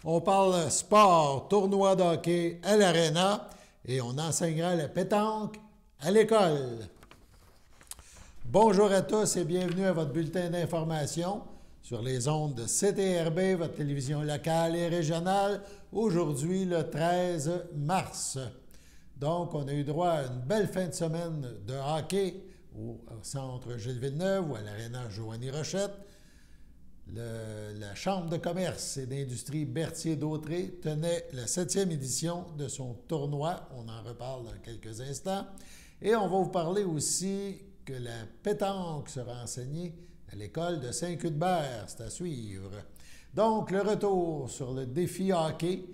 On parle sport, tournoi de hockey à l'aréna et on enseignera la pétanque à l'école. Bonjour à tous et bienvenue à votre bulletin d'information sur les ondes de CTRB, votre télévision locale et régionale, aujourd'hui le 13 mars. Donc, on a eu droit à une belle fin de semaine de hockey au centre Gilles Villeneuve ou à l'aréna Joanie Rochette. La Chambre de commerce et d'industrie Berthier-Dautré tenait la 7e édition de son tournoi. On en reparle dans quelques instants. Et on va vous parler aussi que la pétanque sera enseignée à l'école de Saint-Cuthbert. C'est à suivre. Donc, le retour sur le défi hockey,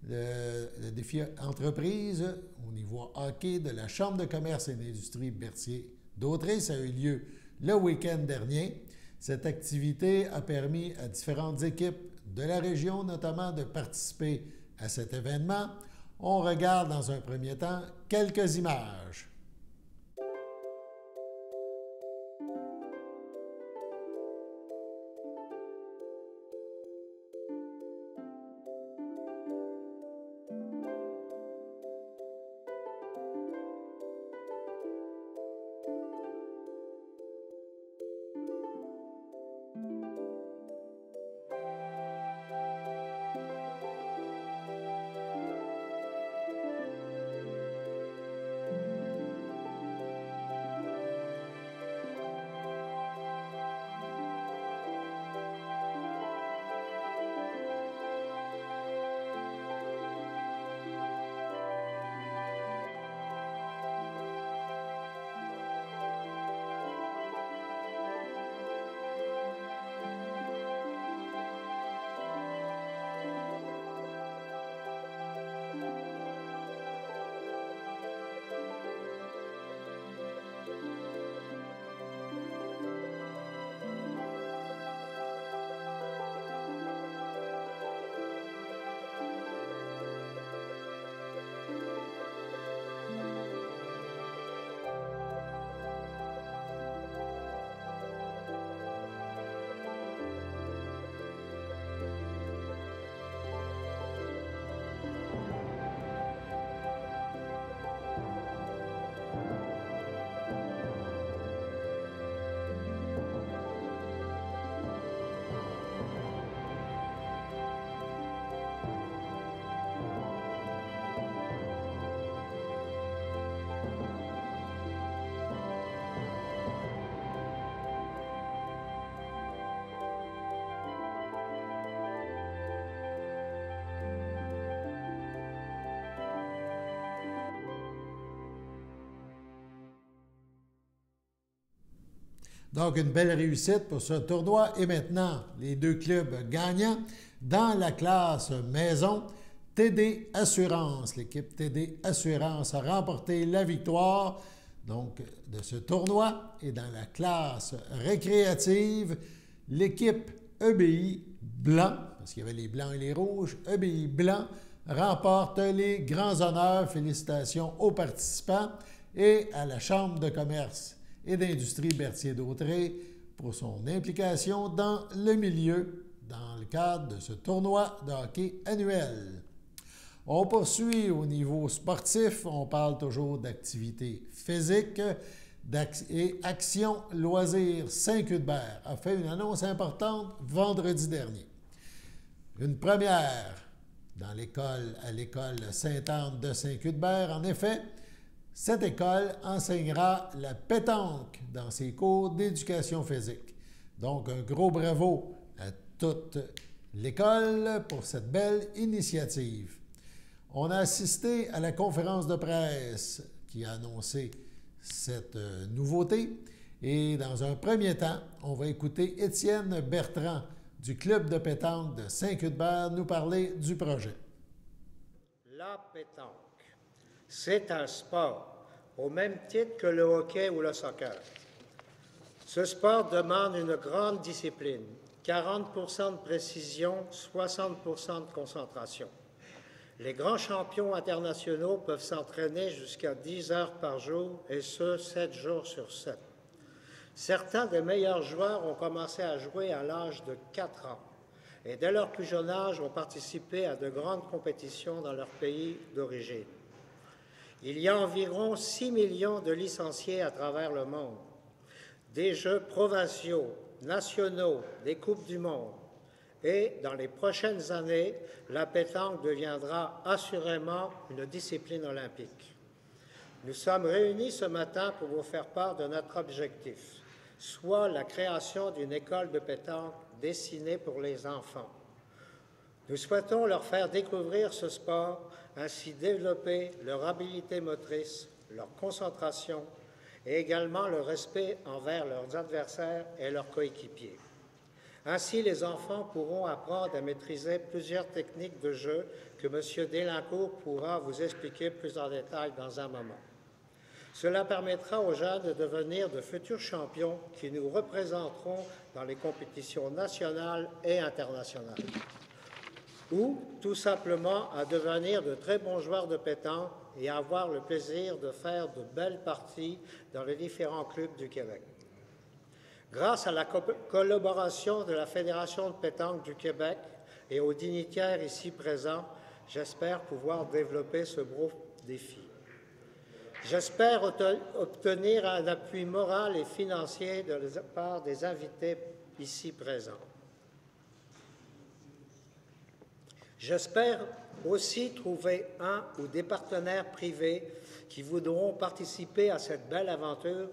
le défi entreprise au niveau hockey de la Chambre de commerce et d'industrie Berthier-Dautré. Ça a eu lieu le week-end dernier. Cette activité a permis à différentes équipes de la région, notamment, de participer à cet événement. On regarde dans un premier temps quelques images. Donc, une belle réussite pour ce tournoi. Et maintenant, les deux clubs gagnants dans la classe maison. TD Assurance, l'équipe TD Assurance a remporté la victoire donc, de ce tournoi. Et dans la classe récréative, l'équipe EBI Blanc, parce qu'il y avait les blancs et les rouges, EBI Blanc remporte les grands honneurs. Félicitations aux participants et à la Chambre de commerce et d'industrie Berthier-Dautré pour son implication dans le milieu dans le cadre de ce tournoi de hockey annuel. On poursuit au niveau sportif, on parle toujours d'activité physique et Action Loisirs Saint-Cuthbert a fait une annonce importante vendredi dernier. Une première à l'école Sainte-Anne de Saint-Cuthbert. En effet, cette école enseignera la pétanque dans ses cours d'éducation physique. Donc, un gros bravo à toute l'école pour cette belle initiative. On a assisté à la conférence de presse qui a annoncé cette nouveauté. Et dans un premier temps, on va écouter Étienne Bertrand du Club de pétanque de Saint-Cuthbert nous parler du projet. La pétanque. C'est un sport, au même titre que le hockey ou le soccer. Ce sport demande une grande discipline, 40% de précision, 60% de concentration. Les grands champions internationaux peuvent s'entraîner jusqu'à 10 heures par jour, et ce, 7 jours sur 7. Certains des meilleurs joueurs ont commencé à jouer à l'âge de 4 ans. et dès leur plus jeune âge ont participé à de grandes compétitions dans leur pays d'origine. Il y a environ 6 millions de licenciés à travers le monde. Des jeux provinciaux, nationaux, des Coupes du monde. Et dans les prochaines années, la pétanque deviendra assurément une discipline olympique. Nous sommes réunis ce matin pour vous faire part de notre objectif, soit la création d'une école de pétanque destinée pour les enfants. Nous souhaitons leur faire découvrir ce sport, ainsi développer leur habileté motrice, leur concentration et également le respect envers leurs adversaires et leurs coéquipiers. Ainsi, les enfants pourront apprendre à maîtriser plusieurs techniques de jeu que M. Délincourt pourra vous expliquer plus en détail dans un moment. Cela permettra aux jeunes de devenir de futurs champions qui nous représenteront dans les compétitions nationales et internationales. Ou, tout simplement, à devenir de très bons joueurs de pétanque et à avoir le plaisir de faire de belles parties dans les différents clubs du Québec. Grâce à la collaboration de la Fédération de pétanque du Québec et aux dignitaires ici présents, j'espère pouvoir développer ce beau défi. J'espère obtenir un appui moral et financier de la part des invités ici présents. J'espère aussi trouver un ou des partenaires privés qui voudront participer à cette belle aventure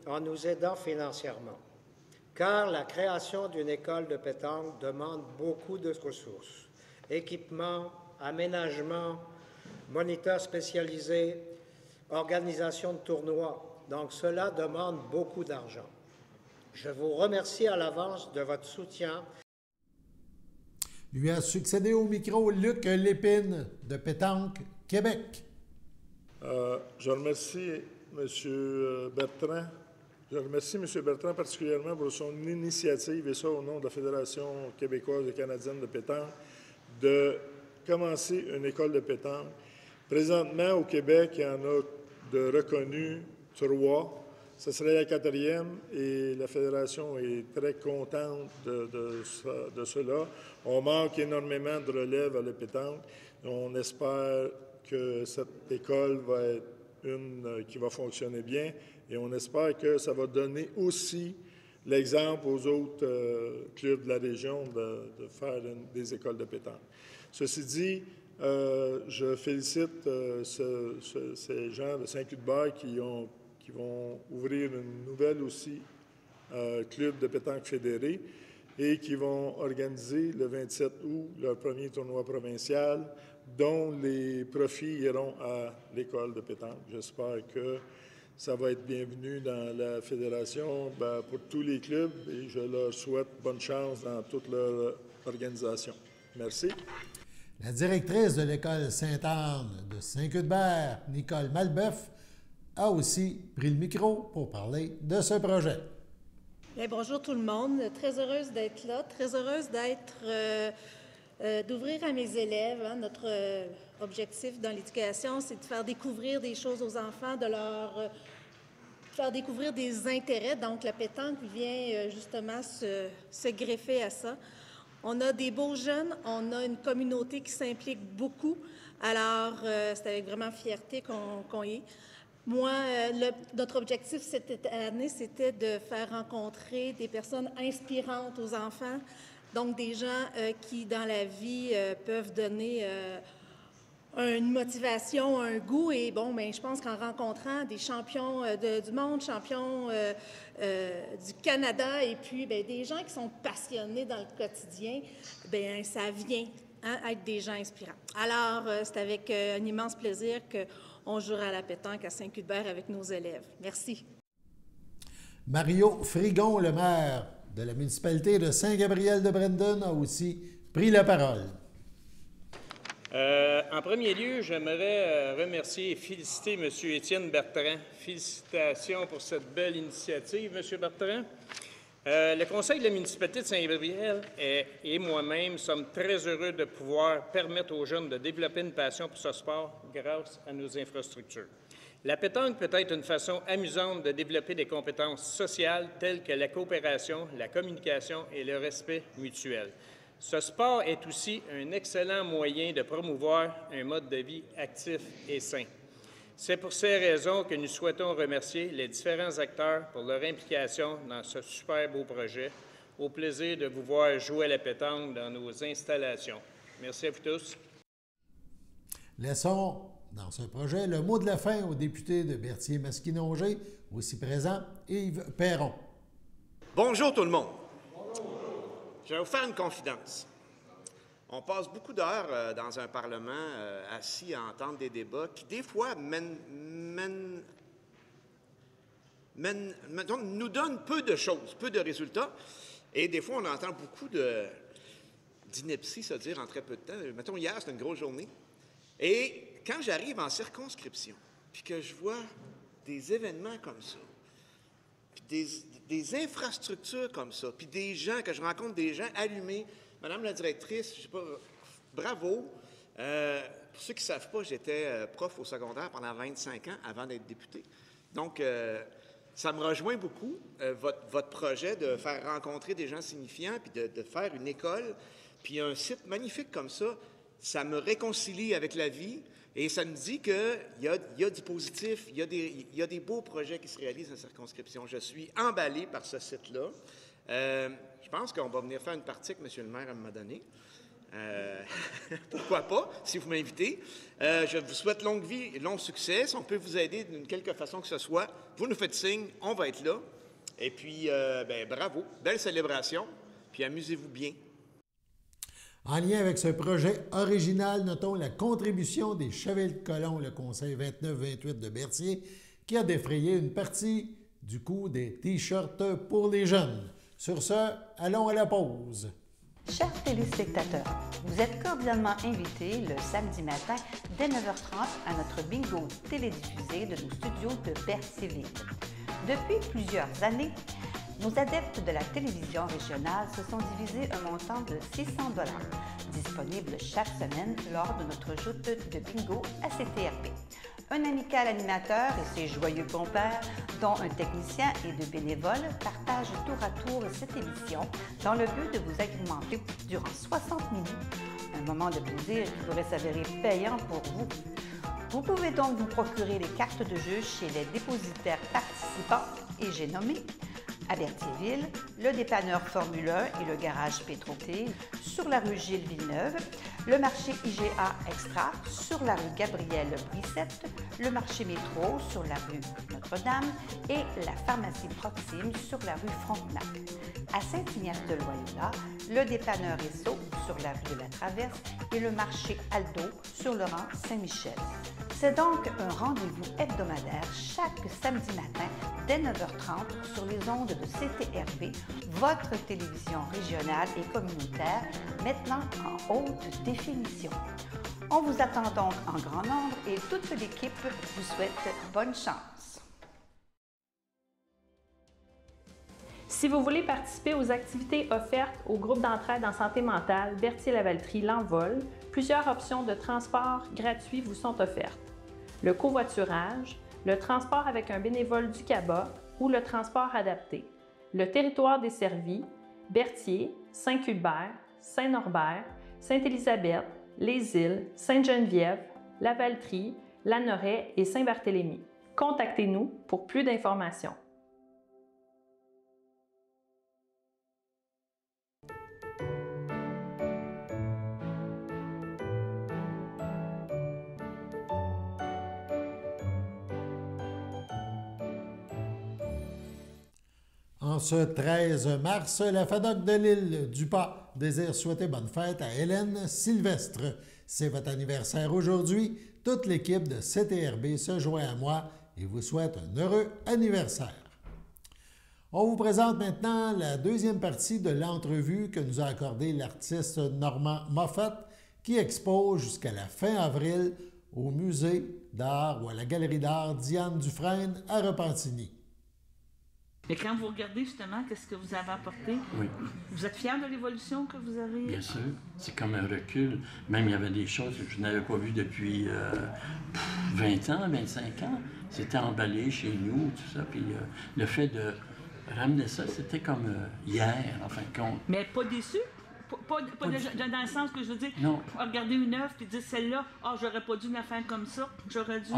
en nous aidant financièrement. Car la création d'une école de pétanque demande beaucoup de ressources. Équipement, aménagement, moniteurs spécialisés, organisation de tournois. Donc cela demande beaucoup d'argent. Je vous remercie à l'avance de votre soutien. Lui a succédé au micro Luc Lépine de Pétanque Québec. Je remercie M. Bertrand. Je remercie M. Bertrand particulièrement pour son initiative, et ça au nom de la Fédération québécoise et canadienne de pétanque, de commencer une école de pétanque. Présentement, au Québec, il y en a de reconnus 3. Ce serait la 4e et la Fédération est très contente de cela. On manque énormément de relève à la pétanque. On espère que cette école va être une qui va fonctionner bien et on espère que ça va donner aussi l'exemple aux autres clubs de la région de faire des écoles de pétanque. Ceci dit, je félicite ces gens de Saint-Cuthbert qui vont ouvrir une nouvelle aussi club de pétanque fédéré et qui vont organiser le 27 août leur premier tournoi provincial dont les profits iront à l'école de pétanque. J'espère que ça va être bienvenu dans la fédération pour tous les clubs et je leur souhaite bonne chance dans toute leur organisation. Merci. La directrice de l'école Sainte-Anne de Saint-Cuthbert, Nicole Malbeuf, a aussi pris le micro pour parler de ce projet. Bien, bonjour tout le monde. Très heureuse d'être là, très heureuse d'ouvrir à mes élèves. Notre objectif dans l'éducation, c'est de faire découvrir des choses aux enfants, de leur faire découvrir des intérêts. Donc, la pétanque vient justement se greffer à ça. On a des beaux jeunes, on a une communauté qui s'implique beaucoup. Alors, c'est avec vraiment fierté qu'on y est. Moi, notre objectif cette année, c'était de faire rencontrer des personnes inspirantes aux enfants, donc des gens qui, dans la vie, peuvent donner une motivation, un goût. Et bon, bien, je pense qu'en rencontrant des champions du monde, champions du Canada, et puis bien, des gens qui sont passionnés dans le quotidien, bien, ça vient être des gens inspirants. Alors, c'est avec un immense plaisir qu'on jouera à la pétanque à Saint-Cuthbert avec nos élèves. Merci. Mario Frigon, le maire de la municipalité de Saint-Gabriel-de-Brandon, a aussi pris la parole. En premier lieu, j'aimerais remercier et féliciter M. Étienne Bertrand. Félicitations pour cette belle initiative, M. Bertrand. Le Conseil de la municipalité de Saint-Gabriel et moi-même sommes très heureux de pouvoir permettre aux jeunes de développer une passion pour ce sport grâce à nos infrastructures. La pétanque peut être une façon amusante de développer des compétences sociales telles que la coopération, la communication et le respect mutuel. Ce sport est aussi un excellent moyen de promouvoir un mode de vie actif et sain. C'est pour ces raisons que nous souhaitons remercier les différents acteurs pour leur implication dans ce super beau projet. Au plaisir de vous voir jouer à la pétanque dans nos installations. Merci à vous tous. Laissons dans ce projet le mot de la fin au député de Berthier-Masquinongé, aussi présent, Yves Perron. Bonjour tout le monde. Je vais vous faire une confidence. On passe beaucoup d'heures dans un Parlement assis à entendre des débats qui, des fois, nous donnent peu de choses, peu de résultats. Et des fois, on entend beaucoup d'inepties se dire en très peu de temps. Mettons, hier, c'était une grosse journée. Et quand j'arrive en circonscription, puis que je vois des événements comme ça, puis des infrastructures comme ça, puis des gens, que je rencontre des gens allumés. Madame la directrice, je sais pas, bravo. Pour ceux qui ne savent pas, j'étais prof au secondaire pendant 25 ans avant d'être député. Donc, ça me rejoint beaucoup, votre projet de faire rencontrer des gens signifiants, puis de faire une école, puis un site magnifique comme ça me réconcilie avec la vie. Et ça me dit qu'il y a du positif, il y a des beaux projets qui se réalisent en circonscription. Je suis emballé par ce site-là. Je pense qu'on va venir faire une partie avec M. le maire à un moment donné. Pourquoi pas, si vous m'invitez. Je vous souhaite longue vie et long succès. Si on peut vous aider d'une quelque façon que ce soit, vous nous faites signe, on va être là. Et puis, bravo, belle célébration, puis amusez-vous bien. En lien avec ce projet original, notons la contribution des Chevaliers de Colomb, le Conseil 29-28 de Berthier, qui a défrayé une partie du coût des T-shirts pour les jeunes. Sur ce, allons à la pause. Chers téléspectateurs, vous êtes cordialement invités le samedi matin dès 9h30 à notre bingo télédiffusé de nos studios de Berthierville. Depuis plusieurs années, nos adeptes de la télévision régionale se sont divisés un montant de 600 $, disponible chaque semaine lors de notre joute de bingo à CTRP. Un amical animateur et ses joyeux compères, dont un technicien et deux bénévoles, partagent tour à tour cette émission dans le but de vous agrémenter durant 60 minutes. Un moment de plaisir qui pourrait s'avérer payant pour vous. Vous pouvez donc vous procurer les cartes de jeu chez les dépositaires participants et j'ai nommé à Berthierville, le dépanneur Formule 1 et le garage Pétroté, sur la rue Gilles Villeneuve, le marché IGA Extra sur la rue Gabrielle Brissette, le marché Métro sur la rue Notre-Dame et la pharmacie Proxime sur la rue Frontenac. À Saint-Ignace-de-Loyola, le dépanneur Esso sur la rue de la Traverse et le marché Aldo sur le rang Saint-Michel. C'est donc un rendez-vous hebdomadaire chaque samedi matin dès 9h30 sur les ondes de CTRP, votre télévision régionale et communautaire, maintenant en haute définition. On vous attend donc en grand nombre et toute l'équipe vous souhaite bonne chance. Si vous voulez participer aux activités offertes au groupe d'entraide en santé mentale Berthier-Lavaltrie L'Envol, plusieurs options de transport gratuits vous sont offertes. Le covoiturage, le transport avec un bénévole du CABA ou le transport adapté. Le territoire desservi, Berthier, Saint-Cuthbert, Saint-Norbert, Sainte-Élisabeth, Les Îles, Sainte-Geneviève, Lavaltrie, Lanoraie et Saint-Barthélemy. Contactez-nous pour plus d'informations. En ce 13 mars, la FADOC de l'île du Pas désire souhaiter bonne fête à Hélène Sylvestre. C'est votre anniversaire aujourd'hui. Toute l'équipe de CTRB se joint à moi et vous souhaite un heureux anniversaire. On vous présente maintenant la deuxième partie de l'entrevue que nous a accordée l'artiste Normand Moffat, qui expose jusqu'à la fin avril au Musée d'art ou à la Galerie d'art Diane Dufresne à Repentigny. Et quand vous regardez justement qu'est-ce que vous avez apporté, oui. Vous êtes fier de l'évolution que vous avez? Bien sûr, c'est comme un recul. Même il y avait des choses que je n'avais pas vues depuis 20 ans, 25 ans. C'était emballé chez nous, tout ça. Puis le fait de ramener ça, c'était comme hier, en fin de compte. Mais pas déçu? Pas dans le sens que je veux dire, Non. regarder une œuvre puis dire celle-là, j'aurais pas dû la faire comme ça, j'aurais dû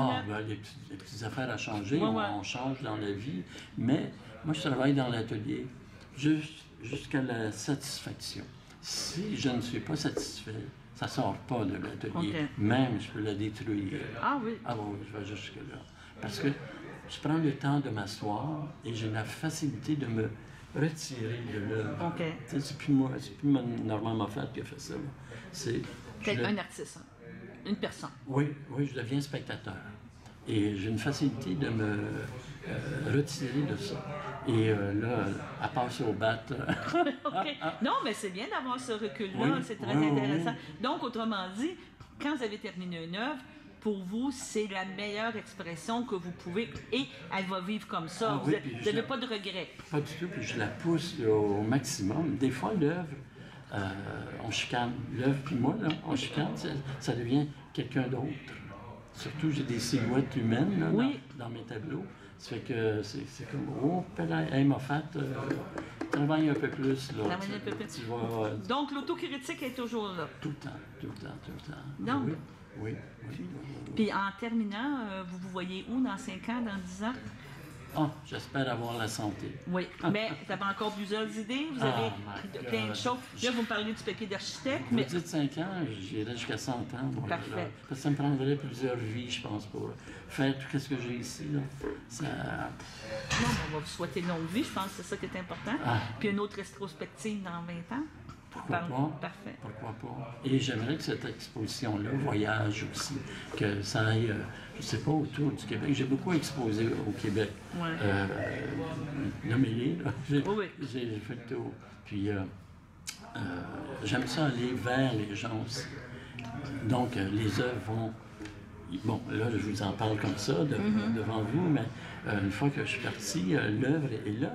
Les petites affaires à changer, Ouais. on change dans la vie, mais moi, je travaille dans l'atelier jusqu'à la satisfaction. Si je ne suis pas satisfait, ça ne sort pas de l'atelier. OK. Même, je peux la détruire. Ah oui. Ah oui, je vais jusque-là. Parce que je prends le temps de m'asseoir et j'ai la facilité de me retirer de l'œuvre. OK. C'est plus moi, c'est plus Normand Moffat qui a fait ça. Là. C'est Un artiste, une personne. Oui, je deviens spectateur. Et j'ai une facilité de me retirer de ça. Et là, à passer au bat. OK. Non, mais c'est bien d'avoir ce recul-là, Oui, c'est très oui, intéressant. oui. Donc, autrement dit, quand vous avez terminé une œuvre, pour vous, c'est la meilleure expression que vous pouvez, et elle va vivre comme ça. Ah Vous oui, n'avez pas de regrets. Pas du tout, puis je la pousse là, au maximum. Des fois, l'œuvre, on chicane. L'œuvre, puis moi, là, on chicane, ça devient quelqu'un d'autre. Surtout, j'ai des silhouettes humaines là, Oui. dans mes tableaux. Ça fait que c'est comme, oh, hey, Moffat, travaille un peu plus. Là, Travaille un peu plus. Tu vas, Donc, l'autocritique est toujours là. tout le temps. Donc, Oui. puis en terminant, vous vous voyez où dans 5 ans, dans 10 ans? J'espère avoir la santé. Oui, mais vous avez encore plusieurs idées, vous avez plein de choses. Là, vous me parlez du papier d'architecte, Vous mais... dites 5 ans, j'irai jusqu'à 100 ans. Moi, Parfait. là. Parce que ça me prendrait plusieurs vies, je pense, pour faire tout ce que j'ai ici. Là. Ça... Non, on va vous souhaiter une longue vie, je pense que c'est ça qui est important. Puis une autre rétrospective dans 20 ans. Pourquoi pas? Parfait. Pourquoi pas? Et j'aimerais que cette exposition-là voyage aussi, que ça aille, je ne sais pas, autour du Québec. J'ai beaucoup exposé au Québec. Ouais. Nommez-les, là. J'ai Oui. fait le tour. Puis j'aime ça aller vers les gens aussi. Donc, les œuvres vont... Bon, là, je vous en parle comme ça devant vous, mais une fois que je suis parti, l'œuvre est là,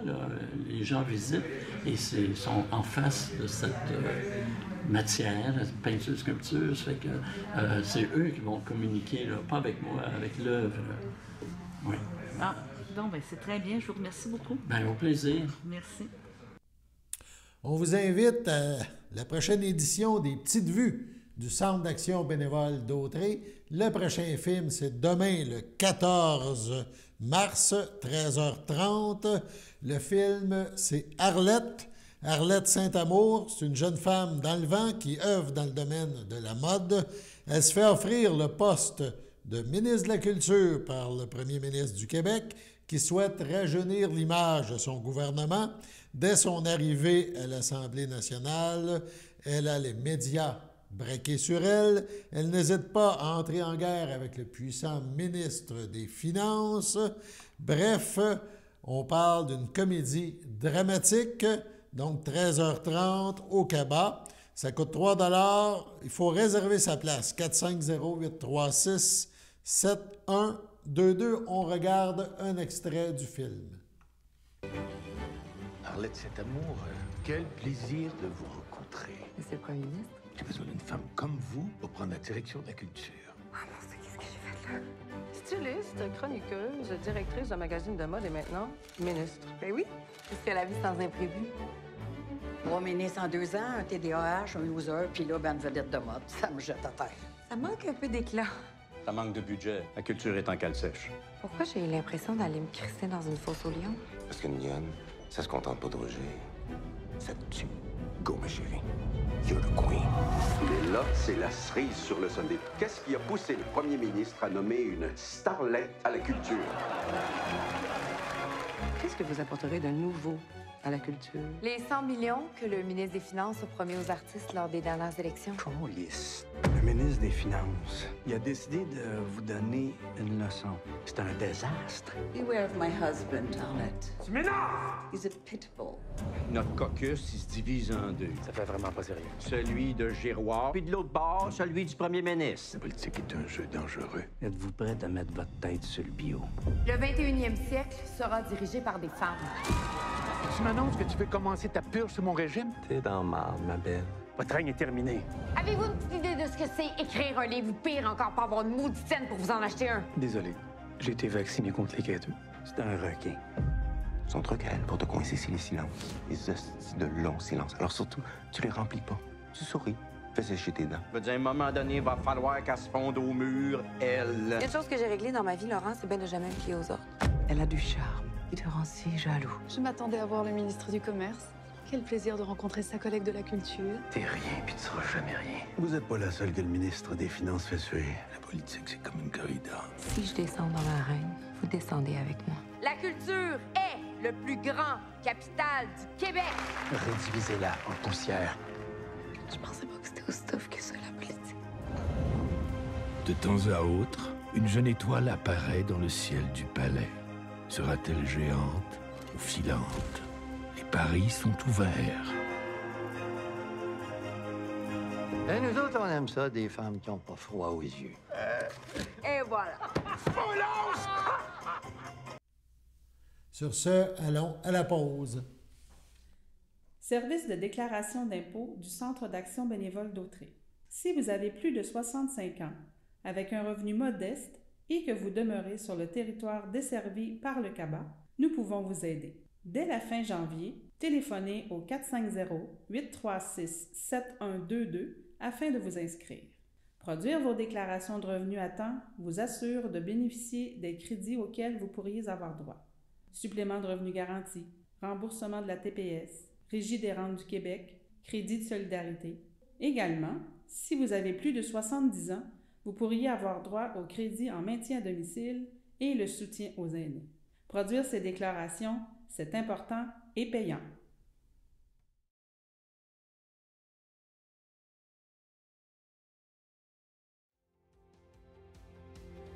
les gens visitent et sont en face de cette matière, peinture, sculpture, ça fait que c'est eux qui vont communiquer, là, pas avec moi, avec l'œuvre. Oui. Donc, c'est très bien, je vous remercie beaucoup. Au plaisir. Merci. On vous invite à la prochaine édition des Petites Vues du Centre d'action bénévole d'Autrey. Le prochain film, c'est demain, le 14 mars, 13h30. Le film, c'est Arlette. Arlette Saint-Amour, c'est une jeune femme dans le vent qui œuvre dans le domaine de la mode. Elle se fait offrir le poste de ministre de la Culture par le premier ministre du Québec, qui souhaite rajeunir l'image de son gouvernement. Dès son arrivée à l'Assemblée nationale, elle a les médias braqués sur elle. Elle n'hésite pas à entrer en guerre avec le puissant ministre des Finances. Bref, on parle d'une comédie dramatique, donc 13h30 au Cabas. Ça coûte 3 $. Il faut réserver sa place. 450-836-7122. On regarde un extrait du film. Arlette Saint-Amour, quel plaisir de vous rencontrer. C'est le premier ministre? J'ai besoin d'une femme comme vous pour prendre la direction de la culture. Ah mon Dieu, qu'est-ce que j'ai fait là? Styliste, chroniqueuse, directrice d'un magazine de mode et maintenant ministre. Ben oui, qu'est-ce que la vie sans imprévu? 3 ministres en 2 ans, un TDAH, un loser, puis là, une vedette de mode. Ça me jette à terre. Ça manque un peu d'éclat. Ça manque de budget. La culture est en cale sèche. Pourquoi j'ai eu l'impression d'aller me crisser dans une fosse au lion? Parce qu'une lionne, ça se contente pas de roger. Ça te tue. Go, ma chérie. You're the queen. Mais là, c'est la cerise sur le sommet. Qu'est-ce qui a poussé le premier ministre à nommer une starlette à la culture? Qu'est-ce que vous apporterez de nouveau à la culture? Les 100 millions que le ministre des Finances a promis aux artistes lors des dernières élections. Câlisse. Le ministre des Finances, il a décidé de vous donner une leçon. C'est un désastre. Beware of my husband, Arlette. Tu m'énerves! He's a pitbull. Notre caucus, il se divise en deux. Ça fait vraiment pas sérieux. Celui de Giroir, puis de l'autre bord, celui du premier ministre. La politique est un jeu dangereux. Êtes-vous prête à mettre votre tête sur le bio? Le 21e siècle sera dirigé par des femmes. Tu m'annonces que tu veux commencer ta purge sur mon régime? T'es dans marde, ma belle. Votre règne est terminé. Avez-vous une petite idée de ce que c'est écrire un livre ou pire encore pas avoir une maudite scène pour vous en acheter un? Désolé. J'ai été vacciné contre les quêteux. C'est un requin. Son truc à elle pour te coincer, c'est les silences. Les hosties de longs silences. Alors surtout, tu les remplis pas. Tu souris. Fais sécher tes dents. Je veux dire, à un moment donné, il va falloir qu'elle se fonde au mur, elle. Une chose que j'ai réglée dans ma vie, Laurent, c'est bien de jamais me plier aux ordres. Elle a du charme. Il te rend si jaloux. Je m'attendais à voir le ministre du Commerce. Quel plaisir de rencontrer sa collègue de la culture. T'es rien, puis tu seras jamais rien. Vous n'êtes pas la seule que le ministre des Finances fait suer. La politique, c'est comme une corrida. Si je descends dans l'arène, vous descendez avec moi. La culture est le plus grand capital du Québec. Rédivisez-la en poussière. Je pensais pas que c'était aussi tough que ça, la politique. De temps à autre, une jeune étoile apparaît dans le ciel du palais. Sera-t-elle géante ou filante? Les paris sont ouverts. Et nous autres, on aime ça, des femmes qui n'ont pas froid aux yeux. Et voilà. Sur ce, allons à la pause. Service de déclaration d'impôt du Centre d'action bénévole d'Autrey. Si vous avez plus de 65 ans, avec un revenu modeste et que vous demeurez sur le territoire desservi par le CABA, nous pouvons vous aider. Dès la fin janvier, téléphonez au 450-836-7122 afin de vous inscrire. Produire vos déclarations de revenus à temps vous assure de bénéficier des crédits auxquels vous pourriez avoir droit. Supplément de revenus garanti, remboursement de la TPS, Régie des rentes du Québec, crédit de solidarité. Également, si vous avez plus de 70 ans, vous pourriez avoir droit au crédit en maintien à domicile et le soutien aux aînés. Produire ces déclarations, c'est important et payant.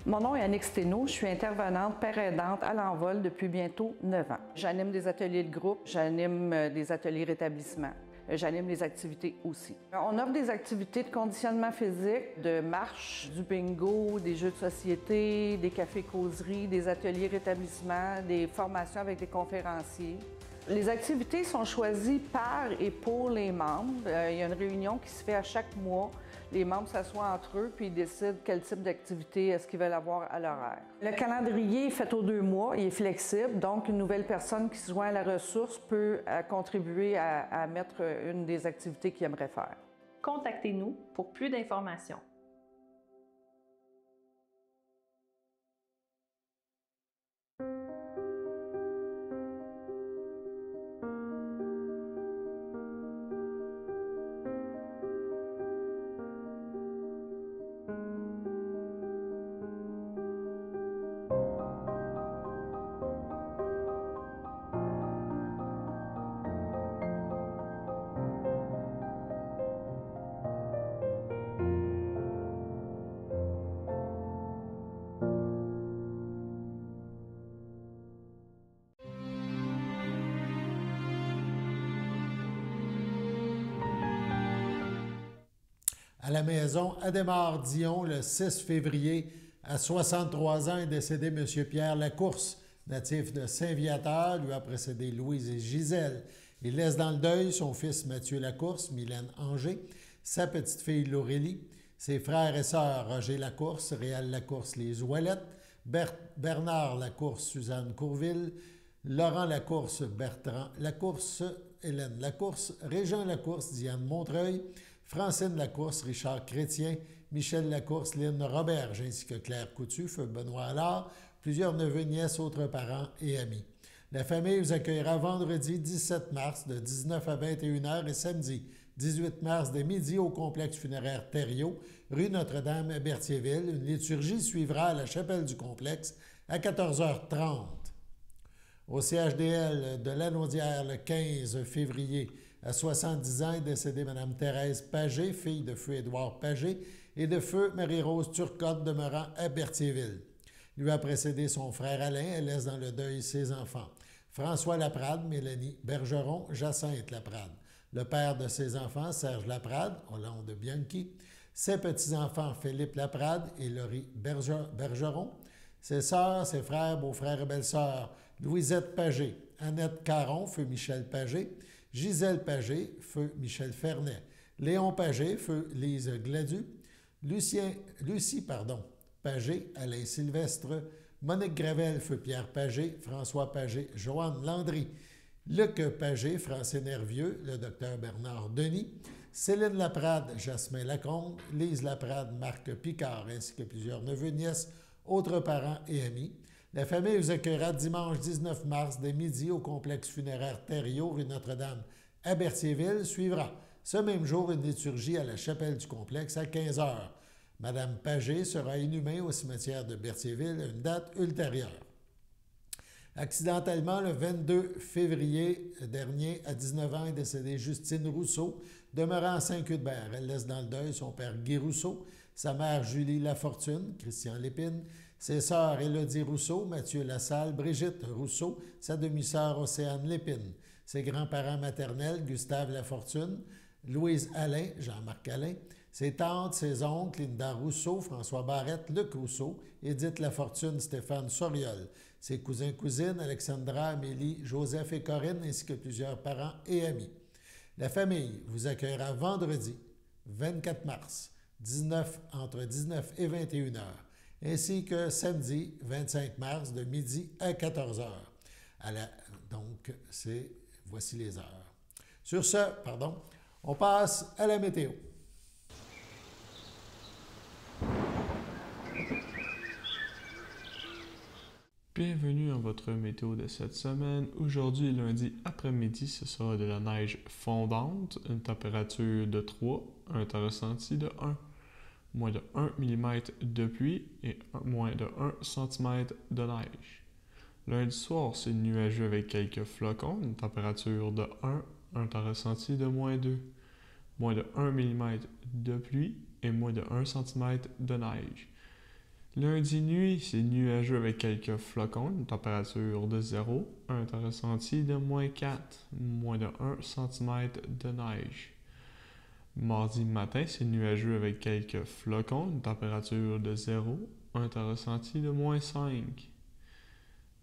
Mon nom est Annick Sténault, je suis intervenante père aidante à l'Envol depuis bientôt 9 ans. J'anime des ateliers de groupe, j'anime des ateliers rétablissement, j'anime les activités aussi. On offre des activités de conditionnement physique, de marche, du bingo, des jeux de société, des cafés-causeries, des ateliers rétablissement, des formations avec des conférenciers. Les activités sont choisies par et pour les membres. Il y a une réunion qui se fait à chaque mois. Les membres s'assoient entre eux puis ils décident quel type d'activité est-ce qu'ils veulent avoir à l'horaire. Le calendrier est fait aux 2 mois, il est flexible, donc une nouvelle personne qui se joint à la ressource peut contribuer à mettre une des activités qu'il aimerait faire. Contactez-nous pour plus d'informations. À la maison, Adhémar-Dion, le 6 février, à 63 ans, est décédé M. Pierre Lacourse, natif de Saint-Viateur, lui a précédé Louise et Gisèle. Il laisse dans le deuil son fils Mathieu Lacourse, Mylène Anger, sa petite-fille Laurélie, ses frères et sœurs Roger Lacourse, Réal Lacourse, les Ouellettes, Bernard Lacourse, Suzanne Courville, Laurent Lacourse, Bertrand Lacourse, Hélène Lacourse, Régent Lacourse, Diane Montreuil, Francine Lacourse, Richard Chrétien, Michel Lacourse, Lynne Roberge, ainsi que Claire Coutu, Feu Benoît Allard, plusieurs neveux, nièces, autres parents et amis. La famille vous accueillera vendredi 17 mars de 19 à 21 h et samedi 18 mars de midi au complexe funéraire Thériault, rue Notre-Dame à Berthierville. Une liturgie suivra à la chapelle du complexe à 14h30. Au CHDL de Lanaudière, le 15 février, à 70 ans, est décédée Mme Thérèse Pagé, fille de feu Édouard Pagé, et de feu Marie-Rose Turcotte, demeurant à Berthierville. Lui a précédé son frère Alain, elle laisse dans le deuil ses enfants. François Laprade, Mélanie Bergeron, Jacinthe Laprade. Le père de ses enfants, Serge Laprade, Hollande Bianchi. Ses petits-enfants, Philippe Laprade et Laurie Bergeron. Ses sœurs, ses frères, beaux-frères et belles-sœurs, Louisette Pagé, Annette Caron, feu Michel Pagé, Gisèle Pagé, feu Michel Fernet, Léon Pagé, feu Lise Gladu, Lucie Pagé, Alain Sylvestre, Monique Gravel, feu Pierre Pagé, François Pagé, Joanne Landry, Luc Pagé, Francine Nervieux, le docteur Bernard Denis, Céline Laprade, Jasmin Lacombe, Lise Laprade, Marc Picard, ainsi que plusieurs neveux, nièces, autres parents et amis. La famille vous accueillera dimanche 19 mars dès midi au complexe funéraire Thériault, rue Notre-Dame à Berthierville. Suivra ce même jour une liturgie à la chapelle du complexe à 15 h. Madame Pagé sera inhumée au cimetière de Berthierville à une date ultérieure. Accidentellement, le 22 février dernier, à 19 ans, est décédée Justine Rousseau, demeurant à Saint-Cuthbert. Elle laisse dans le deuil son père Guy Rousseau, sa mère Julie Lafortune, Christian Lépine, ses sœurs Élodie Rousseau, Mathieu Lassalle, Brigitte Rousseau, sa demi-sœur Océane Lépine, ses grands-parents maternels Gustave Lafortune, Louise Alain, Jean-Marc Alain, ses tantes, ses oncles, Linda Rousseau, François Barrette, Luc Rousseau, Édith Lafortune, Stéphane Soriol, ses cousins-cousines, Alexandra, Amélie, Joseph et Corinne, ainsi que plusieurs parents et amis. La famille vous accueillera vendredi 24 mars, entre 19 et 21 h, ainsi que samedi 25 mars de midi à 14 h. Donc, voici les heures. Sur ce, on passe à la météo. Bienvenue à votre météo de cette semaine. Aujourd'hui, lundi après-midi, ce sera de la neige fondante, une température de 3, un temps ressenti de 1, moins de 1 mm de pluie et moins de 1 cm de neige. Lundi soir, c'est nuageux avec quelques flocons, une température de 1, un temps ressenti de moins 2, moins de 1 mm de pluie et moins de 1 cm de neige. Lundi nuit, c'est nuageux avec quelques flocons, une température de 0, un temps ressenti de moins 4, moins de 1 cm de neige. Mardi matin, c'est nuageux avec quelques flocons, une température de 0, un temps ressenti de moins 5.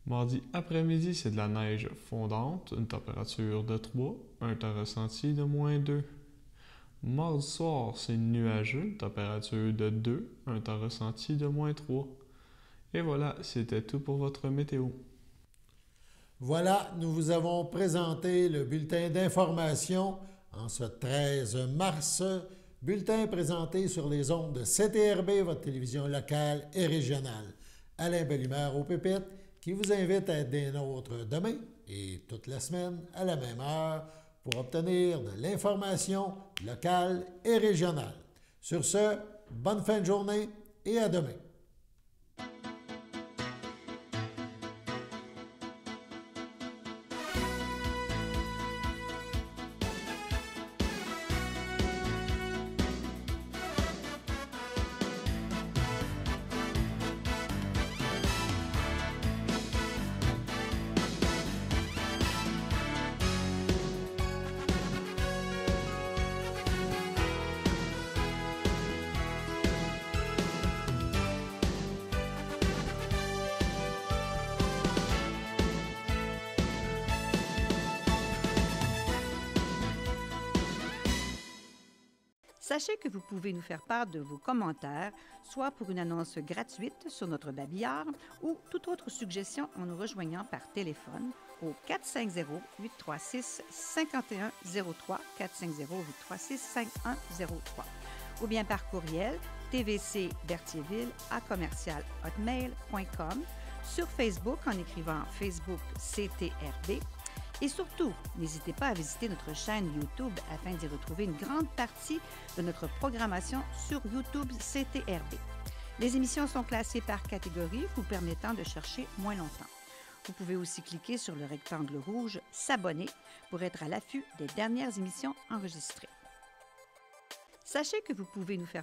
Mardi après-midi, c'est de la neige fondante, une température de 3, un temps ressenti de moins 2. Mardi soir, c'est nuageux, une température de 2, un temps ressenti de moins 3. Et voilà, c'était tout pour votre météo. Voilà, nous vous avons présenté le bulletin d'information en ce 13 mars. Bulletin présenté sur les ondes de CTRB, votre télévision locale et régionale. Alain Bellemare au pupitre, qui vous invite à être des nôtres demain et toute la semaine à la même heure pour obtenir de l'information locale et régionale. Sur ce, bonne fin de journée et à demain. Sachez que vous pouvez nous faire part de vos commentaires, soit pour une annonce gratuite sur notre babillard ou toute autre suggestion en nous rejoignant par téléphone au 450-836-5103, 450-836-5103, ou bien par courriel tvcberthierville@hotmail.com, sur Facebook en écrivant Facebook CTRB. Et surtout, n'hésitez pas à visiter notre chaîne YouTube afin d'y retrouver une grande partie de notre programmation sur YouTube CTRB. Les émissions sont classées par catégorie, vous permettant de chercher moins longtemps. Vous pouvez aussi cliquer sur le rectangle rouge « S'abonner » pour être à l'affût des dernières émissions enregistrées. Sachez que vous pouvez nous faire